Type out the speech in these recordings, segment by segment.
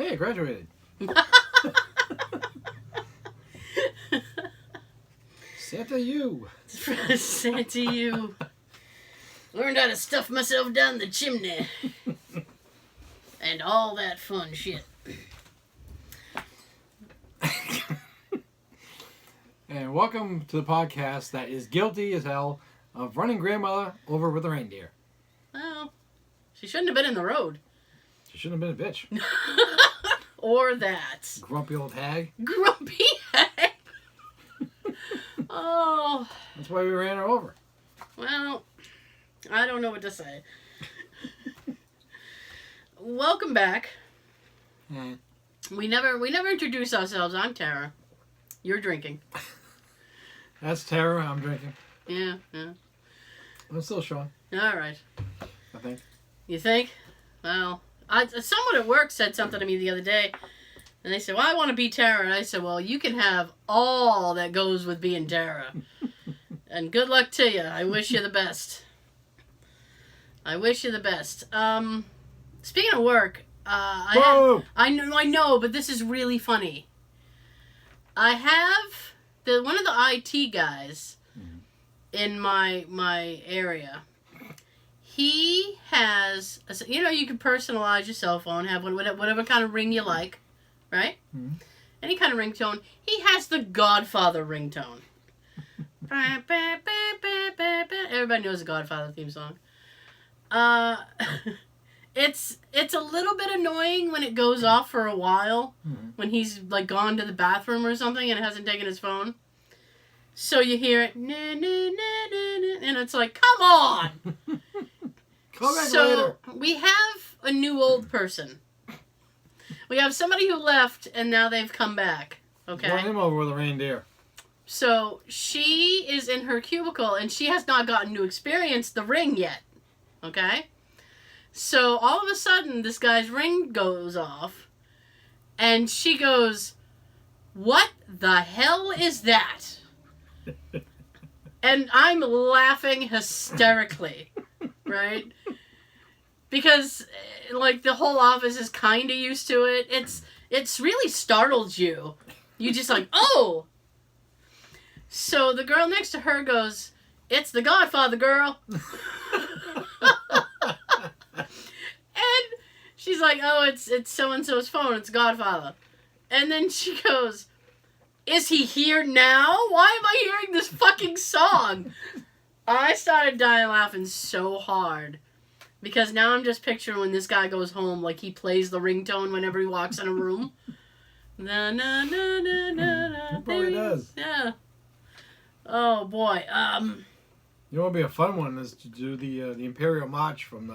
Hey, I graduated. Santa you. Santa you. Learned how to stuff myself down the chimney. And all that fun shit. And welcome to the podcast that is guilty as hell of running grandmother over with a reindeer. Well, she shouldn't have been in the road. She shouldn't have been a bitch. Or that. Grumpy old hag. Grumpy hag. Oh. That's why we ran her over. Well, I don't know what to say. Welcome back. We never introduced ourselves. I'm Tara. You're drinking. That's Tara. I'm drinking. Yeah. I'm still Sean. All right. I think. You think? Well, someone at work said something to me the other day, and they said, "Well, I want to be Tara," and I said, "Well, you can have all that goes with being Tara, and good luck to you. I wish you the best. I wish you the best." Speaking of work, I know, but this is really funny. I have one of the IT guys in my area. He has, you can personalize your cell phone, have whatever kind of ring you like, right? Mm-hmm. Any kind of ringtone. He has the Godfather ringtone. Everybody knows the Godfather theme song. It's a little bit annoying when it goes off for a while, when he's like gone to the bathroom or something and hasn't taken his phone. So you hear it, na, na, na, na, na, and it's like, come on! Call back later. We have a new old person. We have somebody who left and now they've come back. Okay? Run him over with a reindeer. So she is in her cubicle and she has not gotten to experience the ring yet. Okay? So all of a sudden this guy's ring goes off and she goes, "What the hell is that?" And I'm laughing hysterically, right? Because, like, the whole office is kind of used to it. It's really startled you. You just like, oh! So the girl next to her goes, "It's the Godfather, girl." And she's like, "Oh, it's so-and-so's phone. It's Godfather." And then she goes, "Is he here now? Why am I hearing this fucking song?" I started dying laughing so hard. Because now I'm just picturing when this guy goes home, like he plays the ringtone whenever he walks in a room. Na na na na na na. He probably does. Yeah. Oh boy. You know what would be a fun one is to do the Imperial March from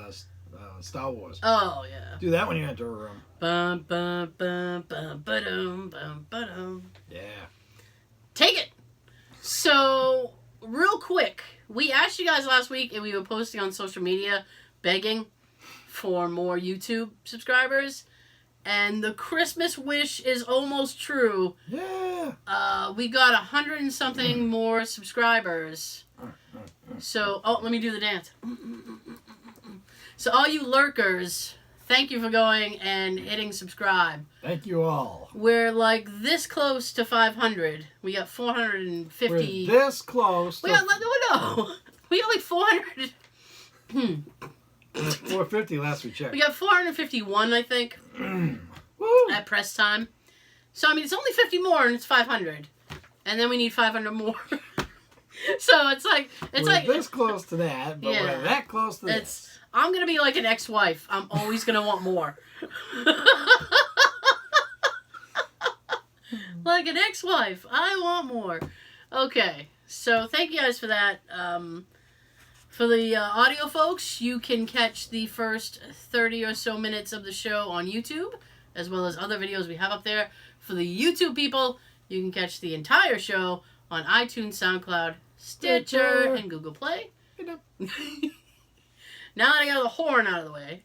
Star Wars. Oh yeah. Do that when you enter a room. Bum bum bum bum ba-dum bum ba-dum. Yeah. Take it. So real quick, we asked you guys last week, and we were posting on social media, begging for more YouTube subscribers, and the Christmas wish is almost true. Yeah. We got 100 and something more subscribers. So, let me do the dance. So all you lurkers, thank you for going and hitting subscribe. Thank you all. We're like this close to 500. We got 450. We're this close. We got like 400. 450 last we checked. We got 451, I think, at press time. So, I mean, it's only 50 more and it's 500. And then we need 500 more. So, we're this close to that, but yeah, we're that close to this. I'm going to be like an ex-wife. I'm always going to want more. Like an ex-wife. I want more. Okay. So, thank you guys for that. For the audio folks, you can catch the first 30 or so minutes of the show on YouTube, as well as other videos we have up there. For the YouTube people, you can catch the entire show on iTunes, SoundCloud, Stitcher, and Google Play. Now that I got the horn out of the way.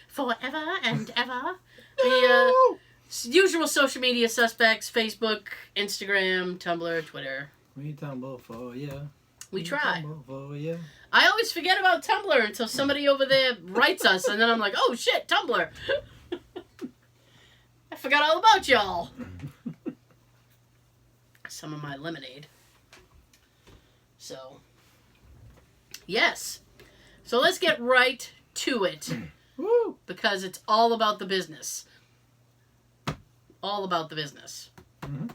Forever and ever. The usual social media suspects, Facebook, Instagram, Tumblr, Twitter. We tumble for you. We try. For you. I always forget about Tumblr until somebody over there writes us, and then I'm like, oh shit, Tumblr. I forgot all about y'all. Some of my lemonade. So, yes. So let's get right to it. Woo! Because it's all about the business. All about the business. Mm-hmm.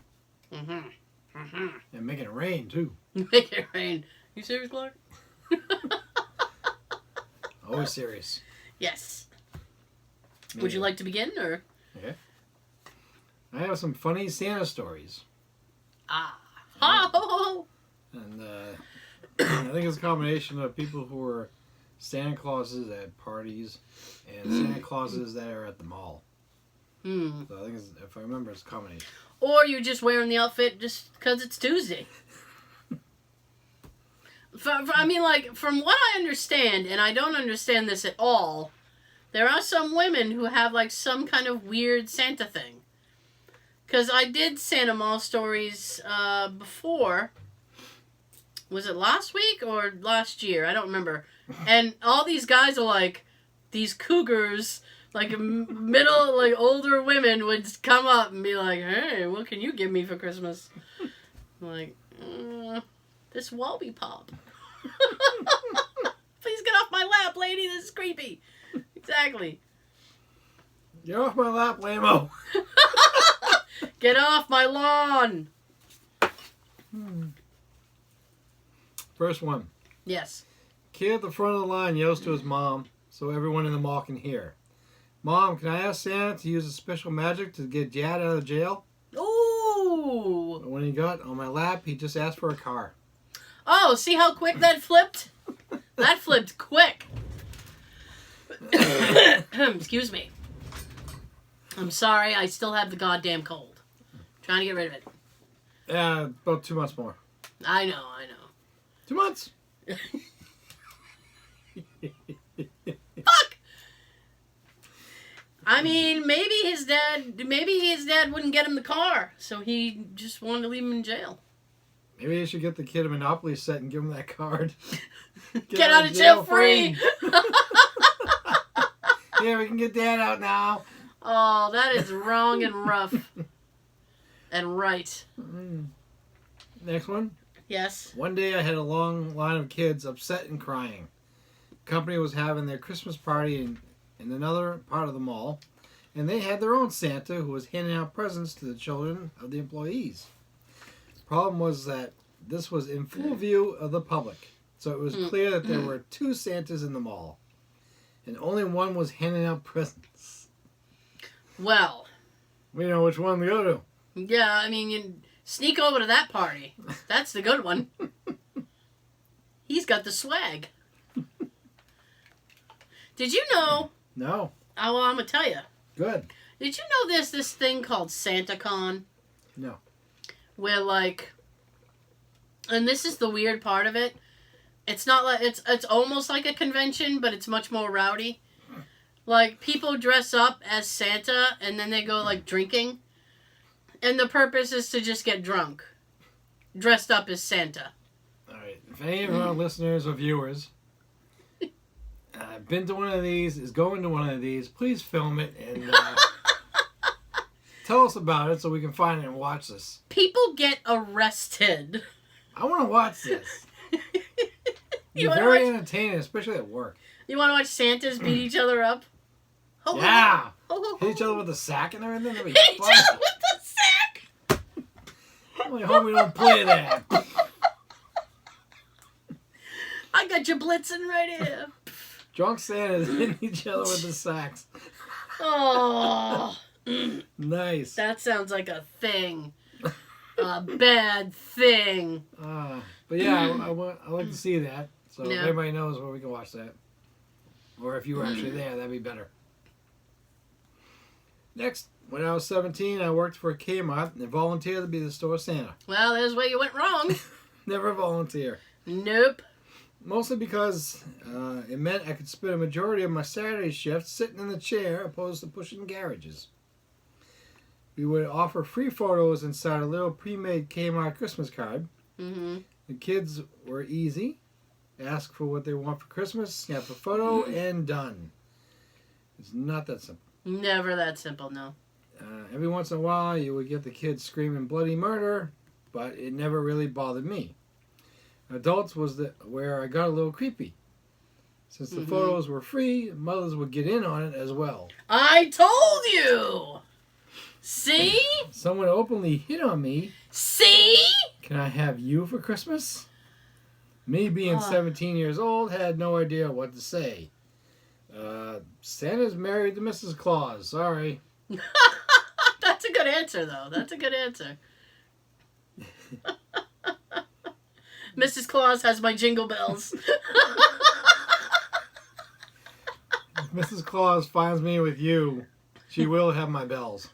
Mm-hmm. Mm-hmm. And making it rain, too. Make it rain. You serious, Clark? Always serious. Yes. Me Would you too. like to begin, or? Okay. I have some funny Santa stories. Ah. Ha, ho, ho, ho. And I think it's a combination of people who are Santa Clauses at parties and Santa Clauses that are at the mall. Hmm. So I think, if I remember, it's a combination. Or you're just wearing the outfit just because it's Tuesday. I mean, like, from what I understand, and I don't understand this at all, there are some women who have, like, some kind of weird Santa thing. Because I did Santa Mall stories before. Was it last week or last year? I don't remember. And all these guys are like, these cougars, like middle, like older women would come up and be like, hey, what can you give me for Christmas? I'm like, this Wobby Pop. Please get off my lap, lady. This is creepy. Exactly. Get off my lap, lame-o. Get off my lawn. First one. Yes. Kid at the front of the line yells to his mom so everyone in the mall can hear. Mom, can I ask Santa to use a special magic to get Dad out of jail? Ooh. But when he got on my lap, he just asked for a car. Oh, see how quick that flipped? That flipped quick. Excuse me. I'm sorry, I still have the goddamn cold. Trying to get rid of it. Yeah, about 2 months more. I know. 2 months. Fuck! I mean, maybe his dad wouldn't get him the car, so he just wanted to leave him in jail. Maybe they should get the kid a Monopoly set and give him that card. Get out of jail free! Yeah, we can get Dad out now. Oh, that is wrong and rough. And right. Next one. Yes. One day I had a long line of kids upset and crying. The company was having their Christmas party in another part of the mall, and they had their own Santa who was handing out presents to the children of the employees. The problem was that this was in full view of the public, so it was clear that there were two Santas in the mall, and only one was handing out presents. Well. We know which one to go to. Yeah, I mean, you sneak over to that party. That's the good one. He's got the swag. Did you know? No. Oh, well, I'm going to tell you. Good. Did you know there's this thing called SantaCon? No. Where, like, and this is the weird part of it. It's not like, it's almost like a convention, but it's much more rowdy. Like, people dress up as Santa, and then they go, like, drinking. And the purpose is to just get drunk. Dressed up as Santa. All right. If any of our listeners or viewers been to one of these, is going to one of these, please film it and tell us about it so we can find it and watch this. People get arrested. I want to watch this. You It's very entertaining, especially at work. You want to watch Santas beat each other up? Ho, ho, Yeah. ho, ho, ho. Hit each other with a sack and everything. That'd be Hit each fun. other with the sack! I hope we don't play that. I got you blitzing right here. Drunk Santas hitting each other with the sacks. Oh. Nice. That sounds like a thing. A bad thing. But yeah, I like to see that. So if Yeah. everybody knows where we can watch that. Or if you were actually there, that'd be better. Next, when I was 17, I worked for Kmart and volunteered to be the store Santa. Well, there's where you went wrong. Never volunteer. Nope. Mostly because it meant I could spend a majority of my Saturday shift sitting in the chair opposed to pushing garages. We would offer free photos inside a little pre-made Kmart Christmas card. Mm-hmm. The kids were easy. Ask for what they want for Christmas, snap a photo, and done. It's not that simple. Never that simple, no. Every once in a while, you would get the kids screaming bloody murder, but it never really bothered me. Adults was where I got a little creepy. Since the photos were free, mothers would get in on it as well. I told you! See? Someone openly hit on me. See? Can I have you for Christmas? Me being 17 years old had no idea what to say. Santa's married to Mrs. Claus. Sorry. That's a good answer, though. That's a good answer. Mrs. Claus has my jingle bells. If Mrs. Claus finds me with you, she will have my bells.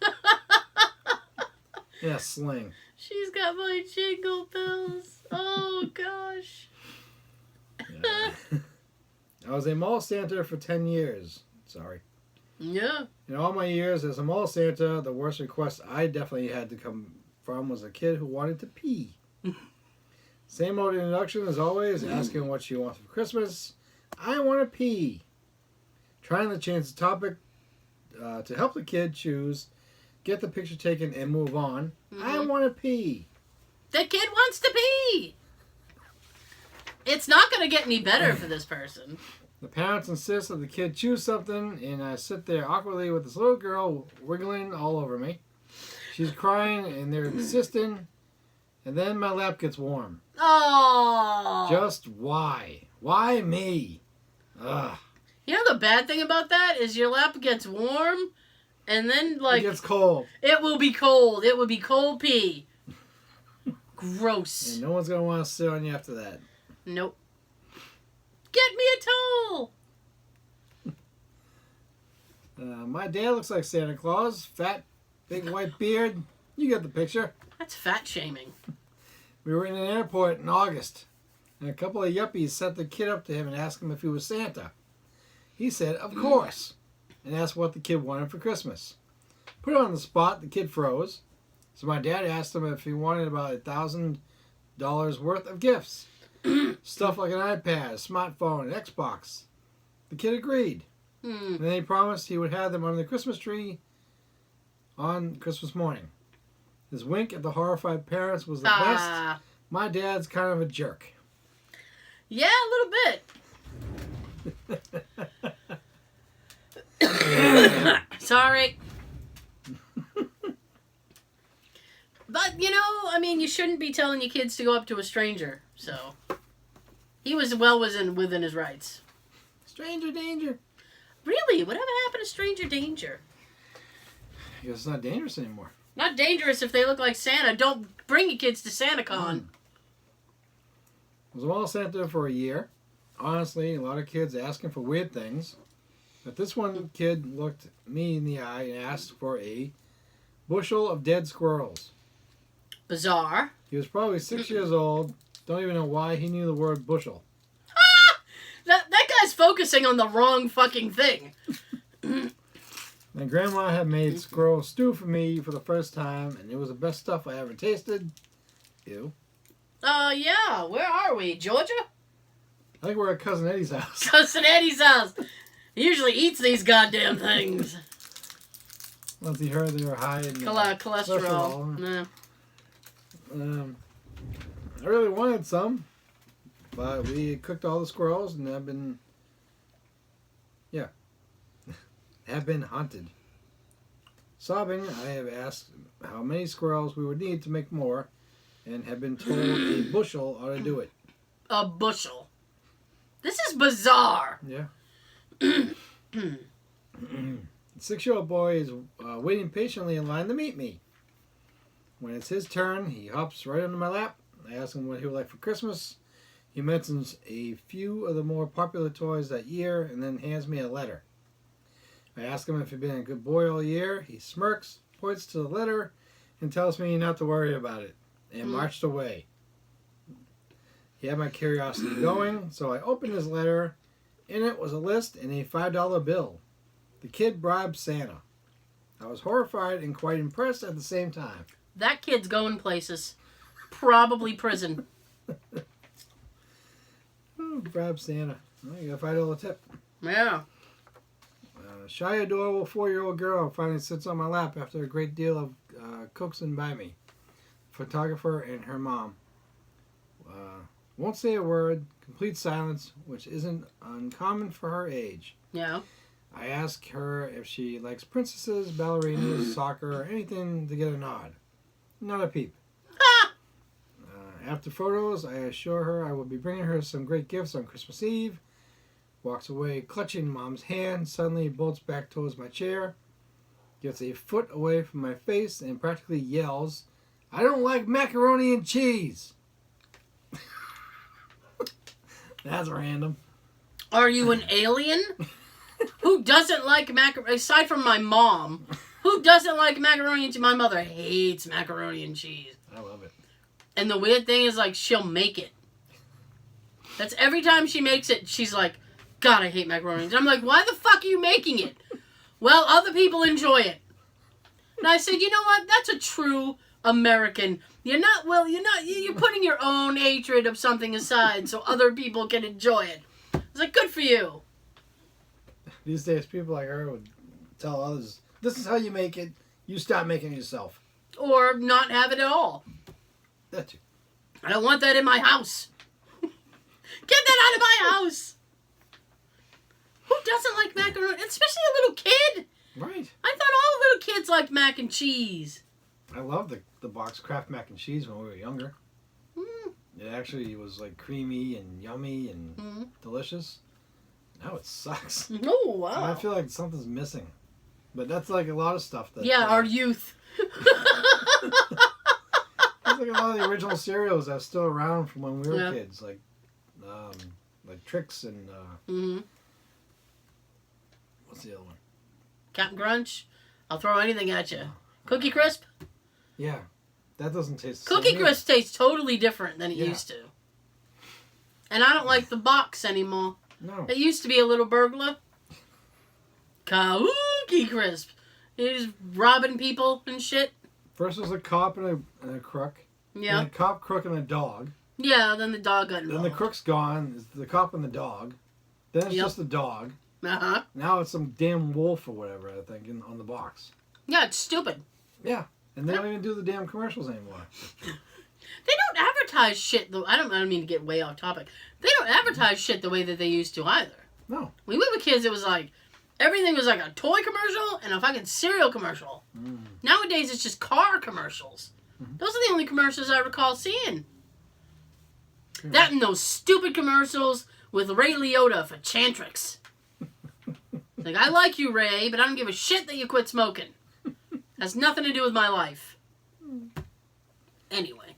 Yeah, sling. She's got my jingle bells. Oh, gosh. Yeah. I was a mall Santa for 10 years. Sorry. Yeah. In all my years as a mall Santa, the worst request I definitely had to come from was a kid who wanted to pee. Same old introduction as always, asking what she wants for Christmas. I want to pee. Trying to change the topic to help the kid choose, get the picture taken, and move on. I want to pee. The kid wants to pee. It's not going to get any better for this person. The parents insist that the kid choose something, and I sit there awkwardly with this little girl wiggling all over me. She's crying, and they're insisting, and then my lap gets warm. Oh. Just why? Why me? Ugh. You know the bad thing about that is your lap gets warm, and then, like... It gets cold. It will be cold. It will be cold pee. Gross. And no one's going to want to sit on you after that. Nope. Get me a towel! My dad looks like Santa Claus. Fat, big white beard. You get the picture. That's fat shaming. We were in an airport in August, and a couple of yuppies sent the kid up to him and asked him if he was Santa. He said, of course, and asked what the kid wanted for Christmas. Put on the spot, the kid froze. So my dad asked him if he wanted about $1,000 worth of gifts. Stuff like an iPad, a smartphone, an Xbox. The kid agreed. And then he promised he would have them under the Christmas tree on Christmas morning. His wink at the horrified parents was the best. My dad's kind of a jerk. Yeah, a little bit. Sorry. But, you know, I mean, you shouldn't be telling your kids to go up to a stranger. So, he was well within his rights. Stranger danger. Really? Whatever happened to stranger danger? I guess it's not dangerous anymore. Not dangerous if they look like Santa. Don't bring your kids to SantaCon. I was a mall Santa for a year. Honestly, a lot of kids asking for weird things. But this one kid looked me in the eye and asked for a bushel of dead squirrels. Bizarre. He was probably 6 years old. Don't even know why he knew the word bushel. That guy's focusing on the wrong fucking thing. My grandma had made squirrel stew for me for the first time, and it was the best stuff I ever tasted. Ew. Yeah. Where are we? Georgia? I think we're at Cousin Eddie's house. Cousin Eddie's house. He usually eats these goddamn things. Once he heard they were high in cholesterol. Nah. I really wanted some, but we cooked all the squirrels and have been hunted. Sobbing, I have asked how many squirrels we would need to make more, and have been told a bushel ought to do it. A bushel. This is bizarre. Yeah. The 6-year-old boy is waiting patiently in line to meet me. When it's his turn, he hops right under my lap. I ask him what he would like for Christmas. He mentions a few of the more popular toys that year and then hands me a letter. I ask him if he's been a good boy all year. He smirks, points to the letter, and tells me not to worry about it, and marched away. He had my curiosity going, so I opened his letter. In it was a list and a $5 bill. The kid bribed Santa. I was horrified and quite impressed at the same time. That kid's going places. Probably prison. Bribe Santa. Well, you got a $5 tip. Yeah. Shy, adorable 4-year-old girl finally sits on my lap after a great deal of coaxing by me. Photographer and her mom. Won't say a word. Complete silence, which isn't uncommon for her age. Yeah. I ask her if she likes princesses, ballerinas, soccer, or anything to get a nod. Not a peep. Ah! After photos, I assure her I will be bringing her some great gifts on Christmas Eve. Walks away, clutching Mom's hand, suddenly bolts back towards my chair, gets a foot away from my face, and practically yells, "I don't like macaroni and cheese!" That's random. Are you an alien? Who doesn't like macaroni? Aside from my mom, who doesn't like macaroni and cheese? My mother hates macaroni and cheese. I love it. And the weird thing is, like, she'll make it. That's every time she makes it, she's like, God, I hate macaroni. And I'm like, why the fuck are you making it? Well, other people enjoy it. And I said, you know what? That's a true American. You're putting your own hatred of something aside so other people can enjoy it. It's like, good for you. These days, people like her would tell others, this is how you make it. You stop making it yourself. Or not have it at all. That too. I don't want that in my house. Get that out of my house. Who doesn't like macaroni? Especially a little kid. Right. I thought all little kids liked mac and cheese. I loved the box Kraft mac and cheese when we were younger. Mm. It actually was like creamy and yummy and delicious. Now it sucks. Oh, wow. I feel like something's missing. But that's like a lot of stuff. That, our youth. It's like a lot of the original cereals that's still around from when we were kids. Like Trix and... what's the other one? Captain Crunch. I'll throw anything at you. Cookie Crisp. Yeah. That doesn't taste the Cookie same Crisp tastes totally different than it used to. And I don't like the box anymore. No. It used to be a little burglar. Cookie Crisp. He's robbing people and shit. First was a cop and a crook. Yeah. Then a cop, crook, and a dog. Yeah, then the dog got involved. Then the crook's gone. It's the cop and the dog. Then it's just the dog. Uh-huh. Now it's some damn wolf or whatever, I think, on the box. Yeah, it's stupid. Yeah. And they don't even do the damn commercials anymore. They don't advertise shit, though. I don't mean to get way off topic. They don't advertise shit the way that they used to either. No. When we were kids, it was like, everything was like a toy commercial and a fucking cereal commercial. Nowadays, it's just car commercials. Those are the only commercials I recall seeing. That and those stupid commercials with Ray Liotta for Chantrix. Like, I like you, Ray, but I don't give a shit that you quit smoking. Has nothing to do with my life. Anyway.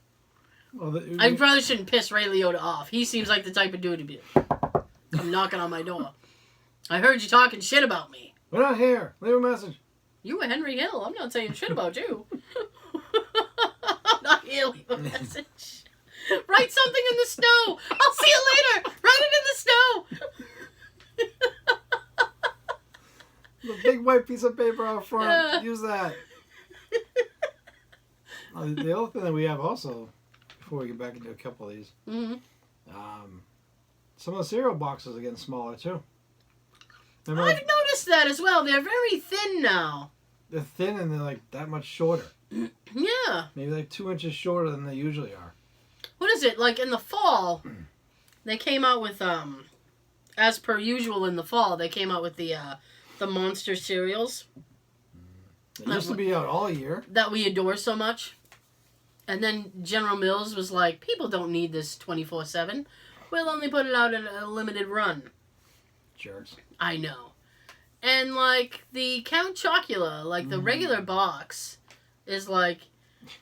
Well, I probably shouldn't piss Ray Liotta off. He seems like the type of dude to be come knocking on my door. I heard you talking shit about me. We're not here. Leave a message. You were Henry Hill. I'm not saying shit about you. I'm not here. Leave a message. Write something in the snow. I'll see you later. Write it in the snow. The big white piece of paper out front. Use that. The other thing that we have also, before we get back into a couple of these, some of the cereal boxes are getting smaller too. Remember, I've noticed that as well. They're very thin now. They're thin and they're like that much shorter. Yeah. Maybe like 2 inches shorter than they usually are. What is it? Like in the fall, they came out with, as per usual in the fall, they came out with the monster cereals. It used to be out all year. That we adore so much. And then General Mills was like, people don't need this 24/7. We'll only put it out in a limited run. Jerks. I know. And like the Count Chocula, like the regular box, is like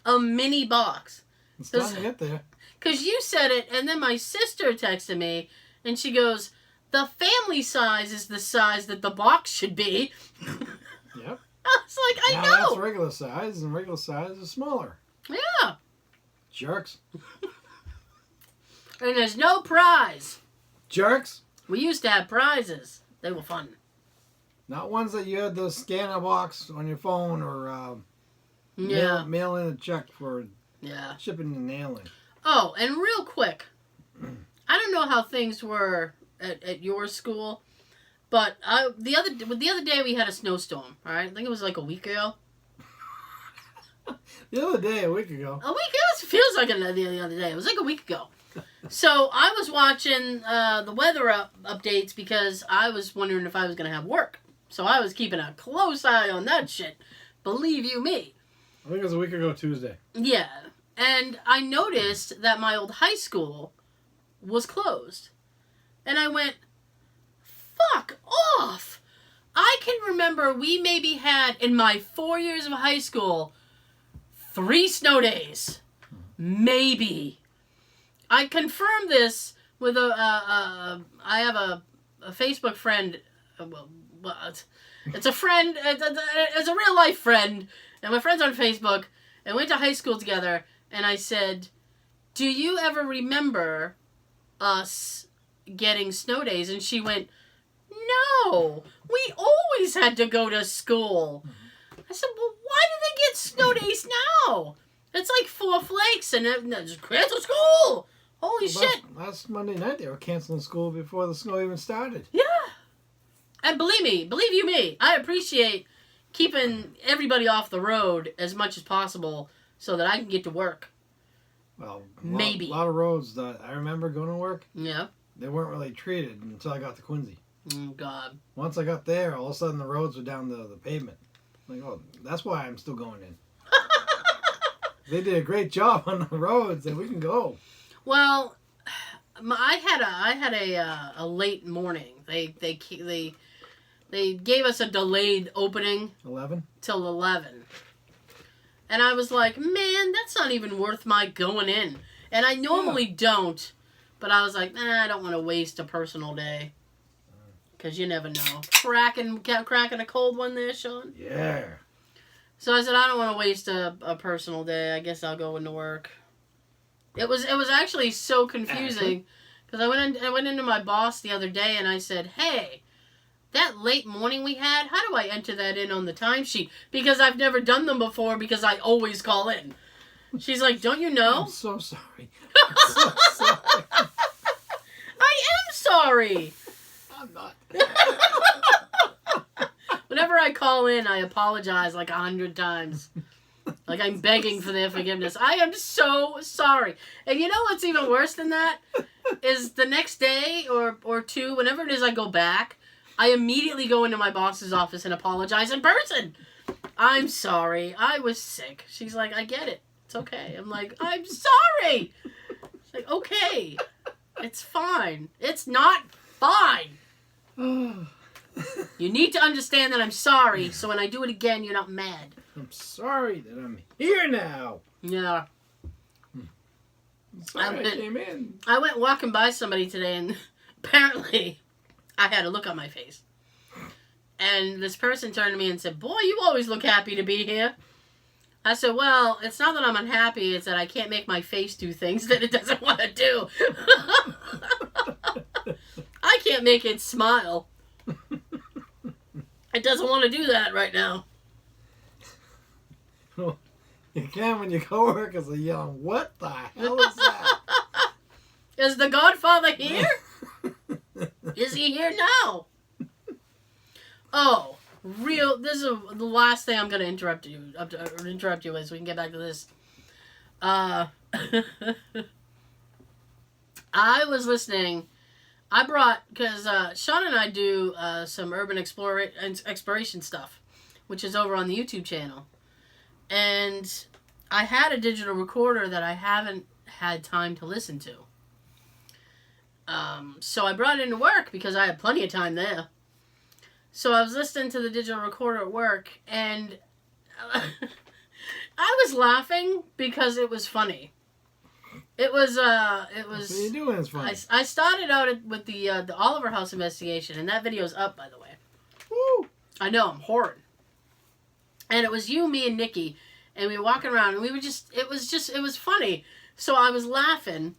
a mini box. It's time to get there. Because you said it, and then my sister texted me, and she goes, the family size is the size that the box should be. Yep. I was like, I now know. That's regular size, and regular size is smaller. Yeah. Jerks. And there's no prize. Jerks. We used to have prizes. They were fun. Not ones that you had to scan a box on your phone or mail in a check for shipping and mailing. Oh, and real quick, I don't know how things were at your school, But the other day we had a snowstorm. All right, I think it was like a week ago. The other day, a week ago. A week? It feels like the other day. It was like a week ago. So I was watching the weather updates because I was wondering if I was going to have work. So I was keeping a close eye on that shit. Believe you me. I think it was a week ago Tuesday. Yeah. And I noticed that my old high school was closed. And I went, fuck off. I can remember we maybe had, in my 4 years of high school, 3 snow days. Maybe. I confirmed this with I have a Facebook friend. It's a friend. It's a real life friend. And my friend's on Facebook. And we went to high school together. And I said, do you ever remember us getting snow days? And she went, no. We always had to go to school. I said, well, why do they get snow days now? It's like 4 flakes and just cancel school. Holy shit. Last Monday night they were canceling school before the snow even started. Yeah. And believe you me, I appreciate keeping everybody off the road as much as possible so that I can get to work. Well, maybe. A lot of roads that I remember going to work, yeah, they weren't really treated until I got to Quincy. Oh, God. Once I got there, all of a sudden the roads were down to the pavement. Like, oh, that's why I'm still going in. They did a great job on the roads, and we can go. Well, I had a late morning. They gave us a delayed opening 11 till 11, and I was like, man, that's not even worth my going in. And I normally don't, but I was like, nah, I don't want to waste a personal day. Because you never know. Cracking a cold one there, Sean? Yeah. So I said, I don't want to waste a personal day. I guess I'll go into work. It was actually so confusing. Because I went into my boss the other day and I said, hey, that late morning we had, how do I enter that in on the timesheet? Because I've never done them before because I always call in. She's like, don't you know? I'm so sorry. I'm so sorry. I am sorry. I'm not. Whenever I call in, I apologize like 100 times. Like I'm begging for their forgiveness. I am so sorry. And you know what's even worse than that? Is the next day or two, whenever it is I go back, I immediately go into my boss's office and apologize in person. I'm sorry. I was sick. She's like, I get it. It's okay. I'm like, I'm sorry. She's like, okay. It's fine. It's not fine. You need to understand that I'm sorry, so when I do it again, you're not mad. I'm sorry that I'm here now. Yeah. I'm sorry I came in. I went walking by somebody today, and apparently I had a look on my face. And this person turned to me and said, boy, you always look happy to be here. I said, well, it's not that I'm unhappy, it's that I can't make my face do things that it doesn't want to do. I can't make it smile. It doesn't want to do that right now. Well, you can when your coworkers are yelling, what the hell is that? Is the Godfather here? Is he here now? Oh, this is the last thing I'm going to interrupt you with so we can get back to this. I was listening. I brought, because Sean and I do some urban exploration stuff, which is over on the YouTube channel. And I had a digital recorder that I haven't had time to listen to. So I brought it into work because I had plenty of time there. So I was listening to the digital recorder at work, and I was laughing because it was funny. It was. What are you doing? It's funny. I started out with the Oliver House investigation, and that video's up, by the way. Woo! I know, I'm horrid. And it was you, me, and Nikki, and we were walking around, and we were it was funny. So I was laughing.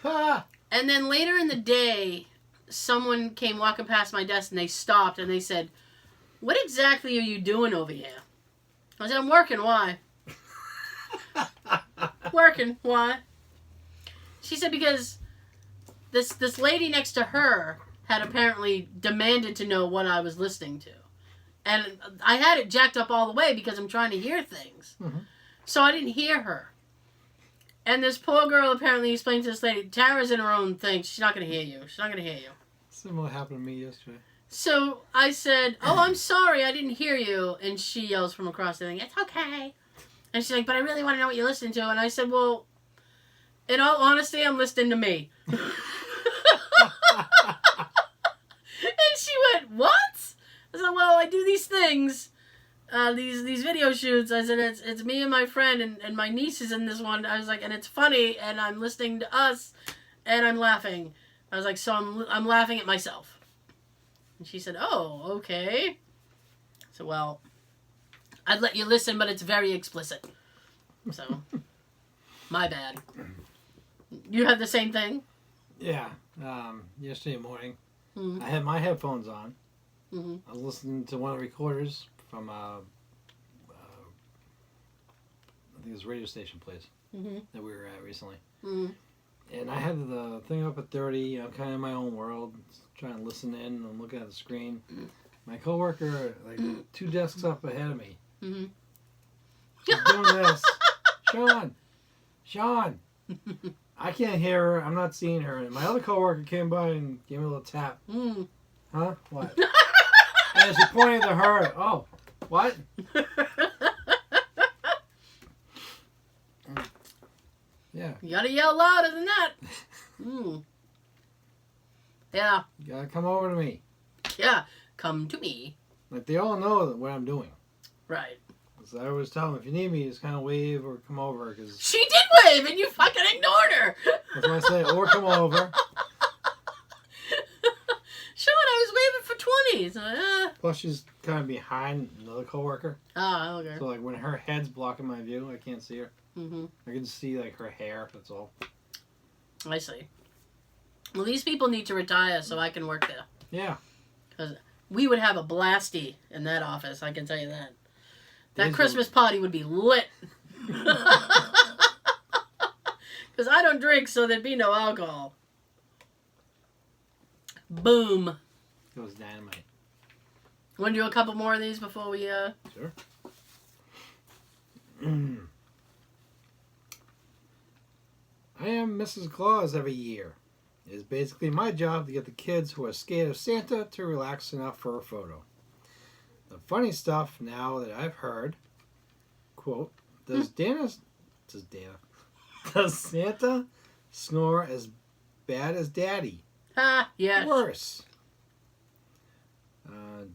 Ha! And then later in the day, someone came walking past my desk, and they stopped, and they said, what exactly are you doing over here? I said, I'm working. Why? Working. Why? She said, because this lady next to her had apparently demanded to know what I was listening to. And I had it jacked up all the way because I'm trying to hear things. Mm-hmm. So I didn't hear her. And this poor girl apparently explained to this lady, Tara's in her own thing. She's not going to hear you. She's not going to hear you. Similar happened to me yesterday. So I said, oh, I'm sorry, I didn't hear you. And she yells from across the thing, it's okay. And she's like, but I really want to know what you're listening to. And I said, well, in all honesty, I'm listening to me. And she went, what? I said, well, I do these things, these video shoots. I said, it's me and my friend and my niece is in this one. I was like, and it's funny, and I'm listening to us, and I'm laughing. I was like, so I'm laughing at myself. And she said, oh, okay. So, well, I'd let you listen, but it's very explicit. So, my bad. You had the same thing? Yeah. Yesterday morning, Mm-hmm. I had my headphones on. Mm-hmm. I was listening to one of the recorders from, I think it was a radio station place Mm-hmm. that we were at recently. Mm-hmm. And I had the thing up at 30, I'm kind of in my own world, trying to listen in and look at the screen. My coworker, like 2 desks up ahead of me, Mm-hmm. she's doing this. Sean, I can't hear her, I'm not seeing her. And my other coworker came by and gave me a little tap. Mm. Huh? What? And she pointed to her. Oh, what? Yeah. You gotta yell louder than that. Mm. Yeah. You gotta come over to me. Yeah. Come to me. Like, they all know what I'm doing. Right. So I always tell them, if you need me, just kind of wave or come over. Cause She did wave and you fucking ignored her. that's what I say. Or come over. Sean, I was waving for 20. So, Plus, she's kind of behind another coworker. Ah, okay. So, like, when her head's blocking my view, I can't see her. Mm-hmm. I can just see, like, her hair. That's all. I see. Well, these people need to retire so I can work there. Yeah. Because we would have a blasty in that office, I can tell you that. That Is Christmas party would be lit. Because I don't drink, so there'd be no alcohol. Boom. It was dynamite. Want to do a couple more of these before we, Sure. I am Mrs. Claus every year. It is basically my job to get the kids who are scared of Santa to relax enough for a photo. The funny stuff now that I've heard, quote, does Santa snore as bad as Daddy? Ha, yes. Worse.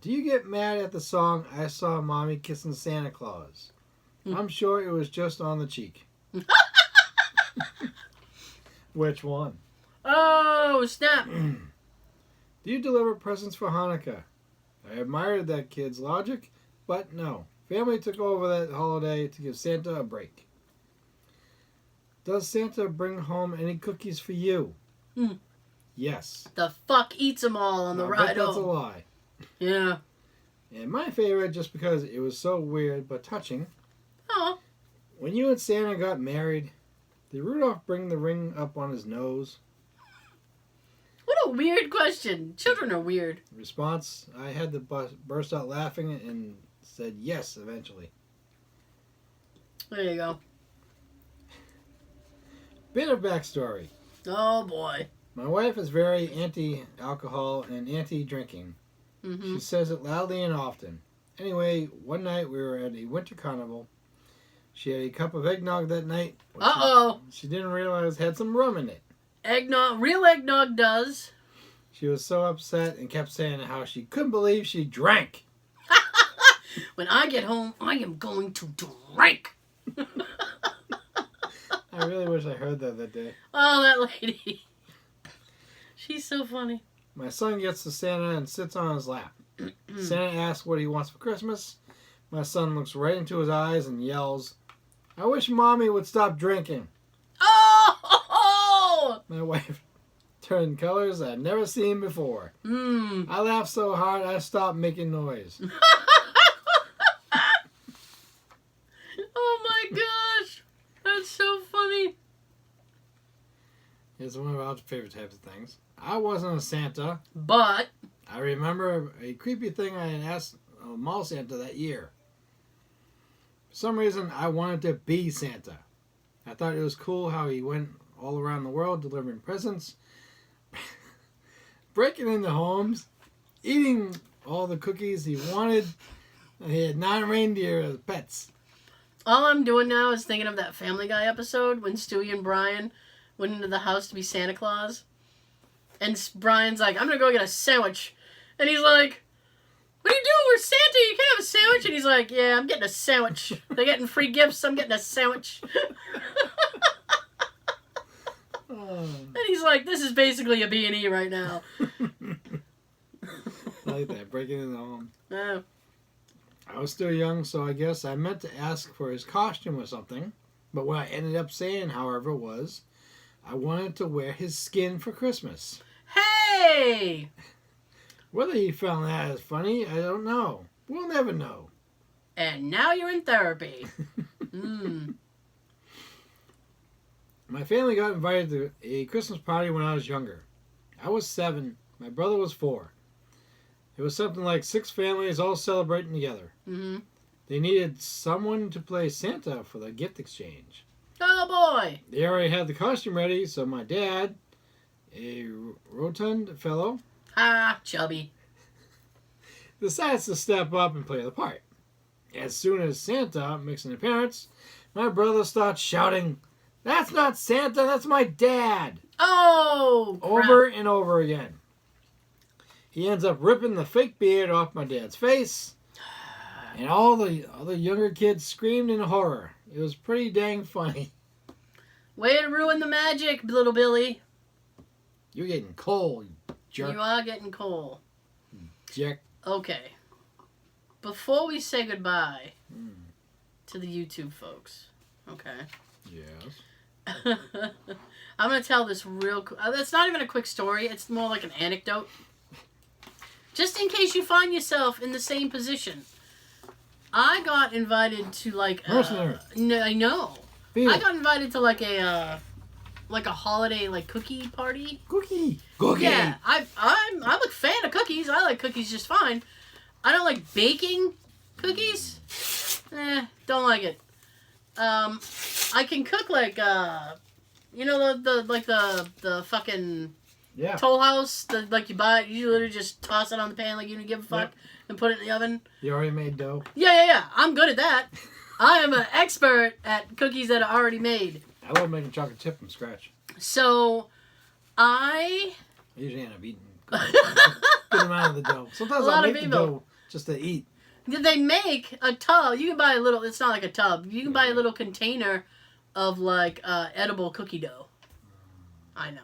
Do you get mad at the song I Saw Mommy Kissing Santa Claus? I'm sure it was just on the cheek. Which one? Oh, snap. Do you deliver presents for Hanukkah? I admired that kid's logic, but no. Family took over that holiday to give Santa a break. Does Santa bring home any cookies for you? Mm. Yes. The fuck eats them all on the I ride bet that's a home. lie. Yeah. And my favorite, just because it was so weird but touching, Oh. when you and Santa got married, did Rudolph bring the ring up on his nose? What a weird question. Children are weird. Response, I had to burst out laughing and said yes eventually. There you go. Bit of backstory. Oh, boy. My wife is very anti-alcohol and anti-drinking. Mm-hmm. She says it loudly and often. Anyway, one night we were at a winter carnival. She had a cup of eggnog that night. Which Uh-oh. She didn't realize had some rum in it. Eggnog. Real eggnog does. She was so upset and kept saying how she couldn't believe she drank. When I get home, I am going to drink. I really wish I heard that day. Oh, that lady. She's so funny. My son gets to Santa and sits on his lap. Santa asks what he wants for Christmas. My son looks right into his eyes and yells, I wish Mommy would stop drinking. Oh! My wife turned colors I'd never seen before. Mm. I laughed so hard I stopped making noise. Oh my gosh. That's so funny. It's one of our favorite types of things. I wasn't a Santa. But I remember a creepy thing I had asked a mall Santa that year. For some reason, I wanted to be Santa. I thought it was cool how he went all around the world delivering presents, breaking into homes, eating all the cookies he wanted. He had 9 reindeer as pets. all I'm doing now is thinking of that Family Guy episode when Stewie and Brian went into the house to be Santa Claus. And Brian's like, I'm going to go get a sandwich. And he's like, what are you doing? We're Santa. You can't have a sandwich. And he's like, yeah, I'm getting a sandwich. They're getting free gifts. I'm getting a sandwich. And he's like, this is basically a B&E right now. I like that, breaking into the home. Yeah. I was still young, so I guess I meant to ask for his costume or something. But what I ended up saying, however, was I wanted to wear his skin for Christmas. Hey! Whether he found that as funny, I don't know. We'll never know. And now you're in therapy. My family got invited to a Christmas party when I was younger. I was 7. My brother was 4. It was something like 6 families all celebrating together. Mm-hmm. They needed someone to play Santa for the gift exchange. Oh, boy. They already had the costume ready, so my dad, a rotund fellow, Chubby. decides to step up and play the part. As soon as Santa makes an appearance, my brother starts shouting, "That's not Santa, that's my dad!" Oh, crap. Over and over again. He ends up ripping the fake beard off my dad's face, and all the other younger kids screamed in horror. It was pretty dang funny. Way to ruin the magic, little Billy. You're getting cold, jerk. You are getting cold. Jerk. Okay. Before we say goodbye to the YouTube folks, okay? Yes. I'm going to tell this real... It's not even a quick story. It's more like an anecdote. Just in case you find yourself in the same position. I got invited to like... Mercenary. No, I know. Beat I it. got invited to like a holiday like cookie party. Cookie. Yeah, I'm a fan of cookies. I like cookies just fine. I don't like baking cookies. Don't like it. I can cook like you know the fucking Yeah. Toll House. Like you buy it, you literally just toss it on the pan like you don't give a fuck and put it in the oven. You already made dough. Yeah. I'm good at that. I am an expert at cookies that are already made. I love making chocolate chip from scratch. So, I usually end up eating good amount of the dough. Sometimes I'll make the dough just to eat. They make a tub. You can buy a little. It's not like a tub. You can buy a little container of like edible cookie dough. I know.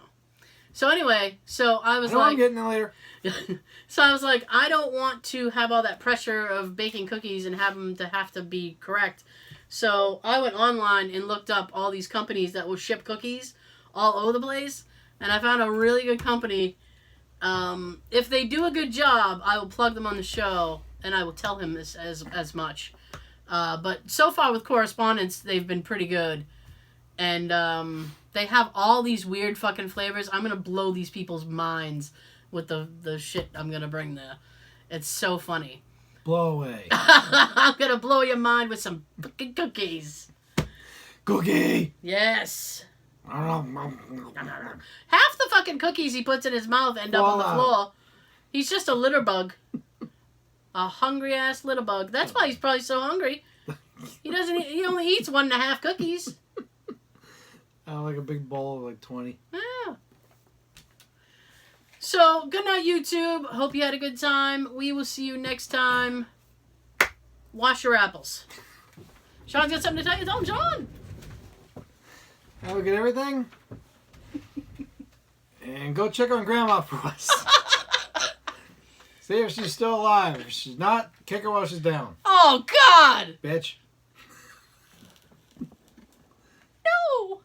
So anyway, I was like, I'm getting it later. So I was like, I don't want to have all that pressure of baking cookies and have to be correct. So I went online and looked up all these companies that will ship cookies all over the place, and I found a really good company. If they do a good job, I will plug them on the show, and I will tell him this as much. But so far with correspondence, they've been pretty good, and they have all these weird fucking flavors. I'm gonna blow these people's minds with the shit I'm gonna bring there. It's so funny. Blow away. I'm gonna blow your mind with some fucking cookies. Cookie. Yes. Half Half the fucking cookies he puts in his mouth end up on the floor. He's just a litter bug. A hungry ass litter bug. That's why he's probably so hungry. He only eats 1.5 cookies. Like a big bowl of like 20. Yeah. So, good night, YouTube. Hope you had a good time. We will see you next time. Wash your apples. Sean's got something to tell you. Tell him, Sean. Have a good everything. And go check on Grandma for us. See if she's still alive. If she's not, kick her while she's down. Oh, God. Bitch. No.